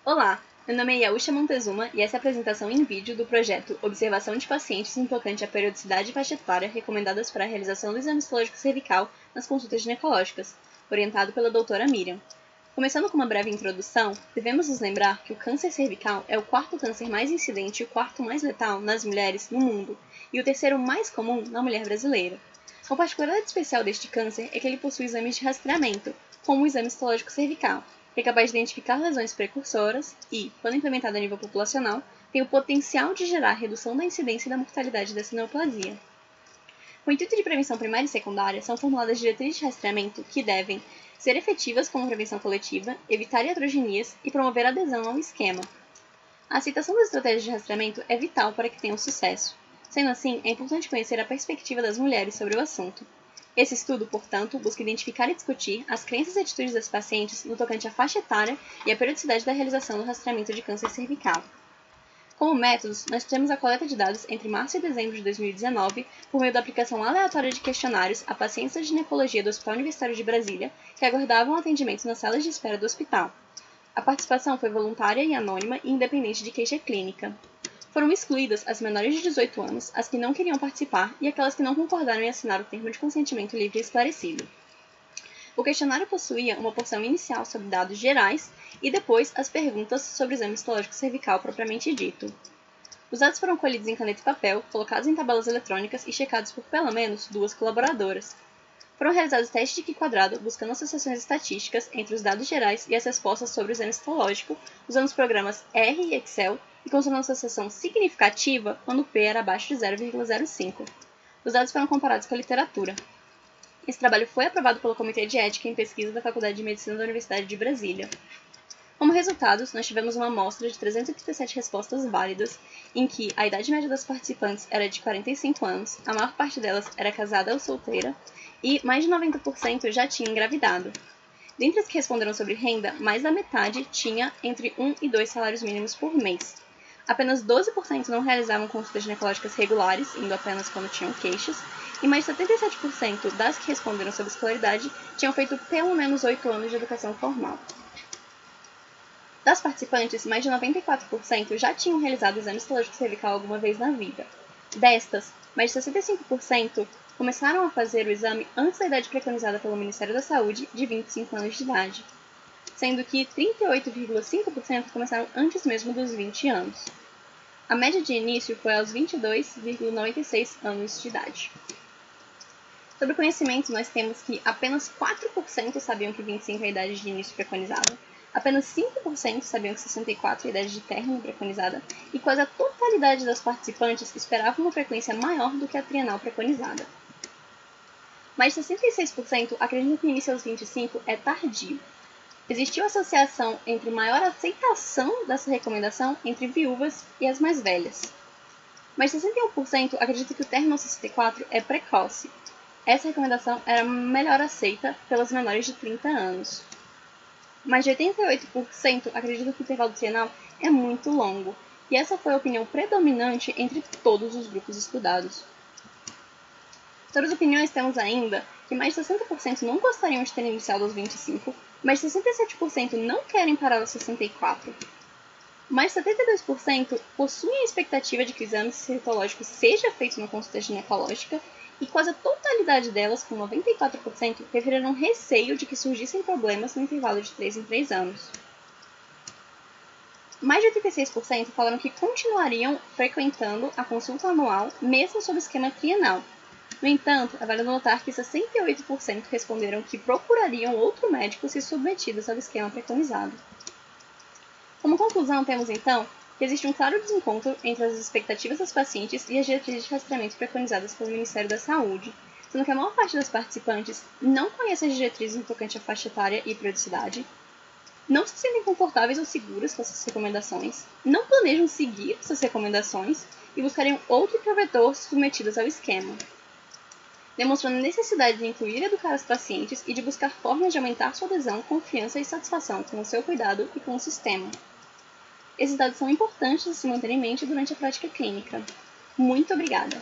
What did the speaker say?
Olá, meu nome é Yausha Montezuma e essa é a apresentação em vídeo do projeto Observação de pacientes no tocante à periodicidade e faixa etária recomendadas para a realização do exame histológico cervical nas consultas ginecológicas, orientado pela doutora Miriam. Começando com uma breve introdução, devemos nos lembrar que o câncer cervical é o quarto câncer mais incidente e o quarto mais letal nas mulheres no mundo, e o terceiro mais comum na mulher brasileira. Uma particularidade especial deste câncer é que ele possui exames de rastreamento, como o exame histológico cervical, que é capaz de identificar lesões precursoras e, quando implementado a nível populacional, tem o potencial de gerar redução da incidência e da mortalidade dessa neoplasia. Com o intuito de prevenção primária e secundária, são formuladas diretrizes de rastreamento que devem ser efetivas como prevenção coletiva, evitar iatrogenias e promover adesão ao esquema. A aceitação das estratégias de rastreamento é vital para que tenham sucesso. Sendo assim, é importante conhecer a perspectiva das mulheres sobre o assunto. Esse estudo, portanto, busca identificar e discutir as crenças e atitudes das pacientes no tocante à faixa etária e à periodicidade da realização do rastreamento de câncer cervical. Como métodos, nós temos a coleta de dados entre março e dezembro de 2019 por meio da aplicação aleatória de questionários a pacientes da ginecologia do Hospital Universitário de Brasília que aguardavam atendimento nas salas de espera do hospital. A participação foi voluntária e anônima e independente de queixa clínica. Foram excluídas as menores de 18 anos, as que não queriam participar e aquelas que não concordaram em assinar o termo de consentimento livre e esclarecido. O questionário possuía uma porção inicial sobre dados gerais e depois as perguntas sobre o exame histológico cervical propriamente dito. Os dados foram colhidos em caneta e papel, colocados em tabelas eletrônicas e checados por pelo menos 2 colaboradoras. Foram realizados testes de Q quadrado, buscando associações estatísticas entre os dados gerais e as respostas sobre o exame histológico, usando os programas R e Excel e considerando associação significativa quando P era abaixo de 0,05. Os dados foram comparados com a literatura. Esse trabalho foi aprovado pelo Comitê de Ética em Pesquisa da Faculdade de Medicina da Universidade de Brasília. Como resultados, nós tivemos uma amostra de 387 respostas válidas, em que a idade média das participantes era de 45 anos, a maior parte delas era casada ou solteira, e mais de 90% já tinha engravidado. Dentre as que responderam sobre renda, mais da metade tinha entre 1 e 2 salários mínimos por mês. Apenas 12% não realizavam consultas ginecológicas regulares, indo apenas quando tinham queixas, e mais de 77% das que responderam sobre escolaridade tinham feito pelo menos 8 anos de educação formal. Das participantes, mais de 94% já tinham realizado o exame histológico cervical alguma vez na vida. Destas, mais de 65% começaram a fazer o exame antes da idade preconizada pelo Ministério da Saúde, de 25 anos de idade, sendo que 38,5% começaram antes mesmo dos 20 anos. A média de início foi aos 22,96 anos de idade. Sobre o conhecimento, nós temos que apenas 4% sabiam que 25 é a idade de início preconizada, apenas 5% sabiam que 64 é a idade de término preconizada, e quase a totalidade das participantes esperavam uma frequência maior do que a trienal preconizada. Mais de 66% acreditam que o início aos 25 é tardio. Existiu associação entre maior aceitação dessa recomendação entre viúvas e as mais velhas. Mais de 61% acredita que o término aos 64 é precoce. Essa recomendação era melhor aceita pelas menores de 30 anos. Mais de 88% acreditam que o intervalo trienal é muito longo, e essa foi a opinião predominante entre todos os grupos estudados. Sobre as opiniões, temos ainda que mais de 60% não gostariam de ter iniciado aos 25, mais de 67% não querem parar aos 64. Mais de 72% possuem a expectativa de que o exame citológico seja feito na consulta ginecológica, e quase a totalidade delas, com 94%, referiram receio de que surgissem problemas no intervalo de 3 em 3 anos. Mais de 86% falaram que continuariam frequentando a consulta anual, mesmo sob o esquema trienal. No entanto, é válido notar que 68% responderam que procurariam outro médico se submetidos ao esquema preconizado. Como conclusão, temos então que existe um claro desencontro entre as expectativas das pacientes e as diretrizes de rastreamento preconizadas pelo Ministério da Saúde, sendo que a maior parte das participantes não conhece as diretrizes no tocante à faixa etária e periodicidade, não se sentem confortáveis ou seguras com essas recomendações, não planejam seguir essas recomendações e buscariam outro provedor submetidos ao esquema, demonstrando a necessidade de incluir e educar as pacientes e de buscar formas de aumentar sua adesão, confiança e satisfação com o seu cuidado e com o sistema. Esses dados são importantes de se manter em mente durante a prática clínica. Muito obrigada!